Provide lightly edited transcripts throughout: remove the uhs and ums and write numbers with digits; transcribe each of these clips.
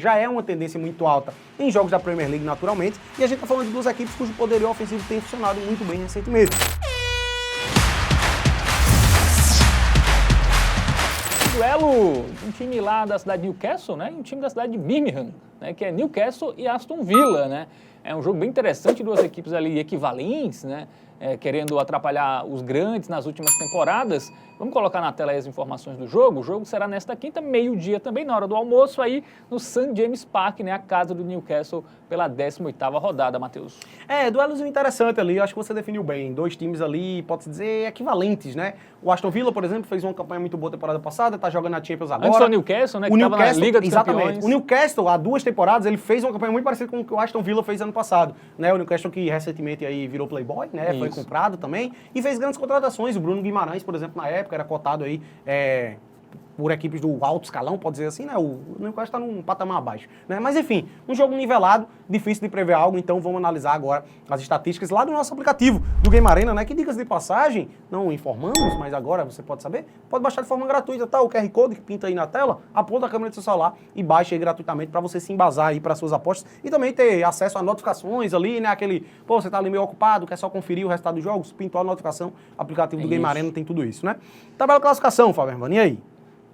Já é uma tendência muito alta em jogos da Premier League, naturalmente, e a gente está falando de duas equipes cujo poderio ofensivo tem funcionado muito bem recentemente. Duelo de um time lá da cidade de Newcastle, né, e um time da cidade de Birmingham, né, que é Newcastle e Aston Villa, né. É um jogo bem interessante, duas equipes ali equivalentes, né, querendo atrapalhar os grandes nas últimas temporadas. Vamos colocar na tela aí as informações do jogo. O jogo será nesta quinta, meio-dia também, na hora do almoço, aí no St. James Park, né, a casa do Newcastle, pela 18ª rodada, Matheus. Duelos interessante ali, eu acho que você definiu bem. Dois times ali, pode-se dizer, equivalentes, né? O Aston Villa, por exemplo, fez uma campanha muito boa temporada passada, tá jogando na Champions agora. Antes do Newcastle, né, que estava na Liga dos Campeões. O Newcastle, há 2 temporadas, ele fez uma campanha muito parecida com o que o Aston Villa fez ano passado, né? O Newcastle que recentemente aí virou Playboy, né? Foi comprado também e fez grandes contratações. O Bruno Guimarães, por exemplo, na época, era cotado aí por equipes do alto escalão, pode dizer assim, né? O Newcastle está num patamar abaixo, né? Mas enfim, um jogo nivelado, difícil de prever algo, então vamos analisar agora as estatísticas lá do nosso aplicativo do Game Arena, né? Que, dicas de passagem, não informamos, mas agora você pode saber, pode baixar de forma gratuita, tá? O QR Code que pinta aí na tela, aponta a câmera do seu celular e baixa aí gratuitamente para você se embasar aí para suas apostas e também ter acesso a notificações ali, né? Aquele, pô, você tá ali meio ocupado, quer só conferir o resultado dos jogos, pintou a notificação, aplicativo do Game Arena tem tudo isso, né? Tabela de classificação, Fábio Hermano, e aí?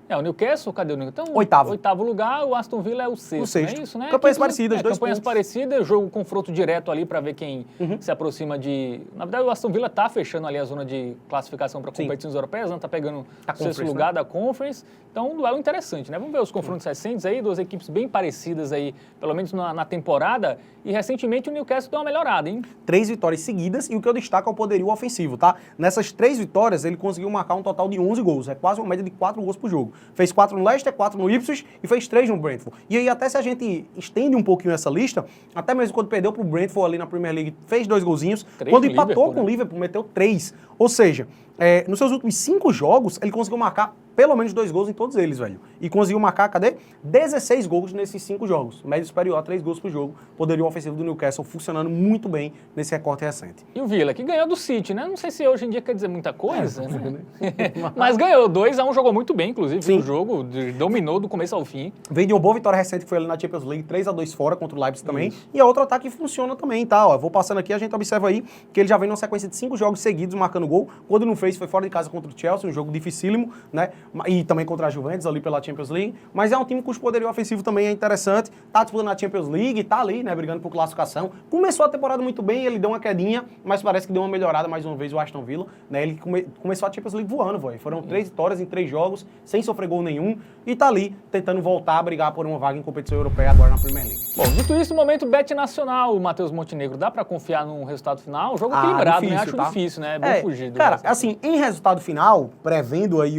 O Newcastle, cadê o Newcastle? Então, Oitavo lugar, o Aston Villa é o sexto, não é isso, né? Campanhas parecidas, 2 campanhas pontos. parecidas, jogo confronto direto ali para ver quem se aproxima de... Na verdade, o Aston Villa tá fechando ali a zona de classificação para competições europeias, não tá pegando o sexto lugar, né, da Conference. Então, um duelo interessante, né? Vamos ver os confrontos recentes aí, duas equipes bem parecidas aí, pelo menos na temporada. E recentemente o Newcastle deu uma melhorada, hein? 3 vitórias seguidas e o que eu destaco é o poderio ofensivo, tá? Nessas 3 vitórias, ele conseguiu marcar um total de 11 gols. É quase uma média de 4 gols por jogo. Fez 4 no Leicester, 4 no Ipswich e fez 3 no Brentford. E aí até se a gente estende um pouquinho essa lista, até mesmo quando perdeu pro Brentford ali na Premier League, fez 2 golzinhos. Quando empatou com o Liverpool, meteu 3. Ou seja, nos seus últimos 5 jogos, ele conseguiu marcar pelo menos 2 gols em todos eles, velho. E conseguiu marcar, 16 gols nesses 5 jogos. Média superior a 3 gols por jogo. Poderio ofensivo do Newcastle funcionando muito bem nesse recorte recente. E o Villa, que ganhou do City, né? Não sei se hoje em dia quer dizer muita coisa, né? Mas ganhou 2-1, jogou muito bem, inclusive. Sim. O jogo dominou do começo ao fim. Veio de uma boa vitória recente que foi ali na Champions League, 3-2 fora contra o Leipzig também. E a outro ataque funciona também, tá? Ó, vou passando aqui, a gente observa aí que ele já vem numa sequência de 5 jogos seguidos marcando gol. Quando não fez, foi fora de casa contra o Chelsea, um jogo dificílimo, né? E também contra a Juventus ali pela Champions League. Mas é um time cujo poderio ofensivo também é interessante. Tá disputando na Champions League, tá ali, né? Brigando por classificação. Começou a temporada muito bem, ele deu uma quedinha, mas parece que deu uma melhorada mais uma vez o Aston Villa, né? Ele começou a Champions League voando, velho. Foram 3 vitórias em 3 jogos, sem sofrer gol nenhum. E tá ali, tentando voltar a brigar por uma vaga em competição europeia agora na Premier League. Bom, dito isso, momento bet nacional, Matheus Montenegro. Dá pra confiar num resultado final? Jogo equilibrado, difícil, né? Acho tá? difícil, né? É bem fugido. Cara, assim, em resultado final, prevendo aí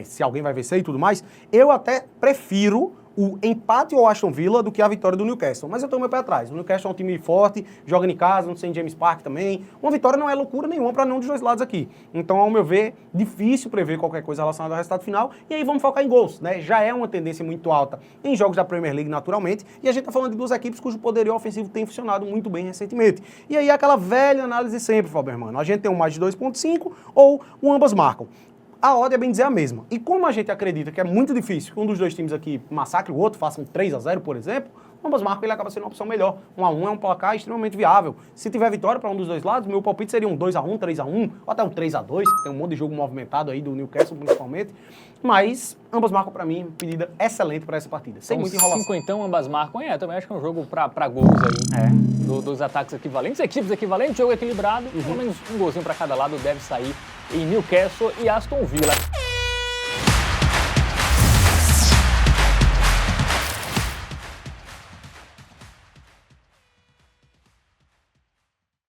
se alguém vai vencer e tudo mais, eu até prefiro o empate ao Aston Villa do que a vitória do Newcastle. Mas eu tenho meu pé atrás. O Newcastle é um time forte, joga em casa, no St. James Park também. Uma vitória não é loucura nenhuma para nenhum dos dois lados aqui. Então, ao meu ver, difícil prever qualquer coisa relacionada ao resultado final. E aí vamos focar em gols, né? Já é uma tendência muito alta em jogos da Premier League, naturalmente. E a gente tá falando de duas equipes cujo poderio ofensivo tem funcionado muito bem recentemente. E aí aquela velha análise sempre, Fábio Hermano. A gente tem um mais de 2.5 ou um ambas marcam. A odd é bem dizer a mesma. E como a gente acredita que é muito difícil que um dos dois times aqui massacre o outro, faça um 3-0, por exemplo, ambas marcam, ele acaba sendo uma opção melhor. 1-1 é um placar extremamente viável. Se tiver vitória para um dos dois lados, meu palpite seria um 2-1, 3-1, ou até um 3-2, que tem um monte de jogo movimentado aí do Newcastle, principalmente. Mas ambas marcam para mim, pedida excelente para essa partida. Sem muita enrolação. 50 ambas marcam. Também acho que é um jogo para gols aí. Dos ataques equivalentes, equipes equivalentes, jogo equilibrado. Pelo menos um golzinho para cada lado deve sair em Newcastle e Aston Villa.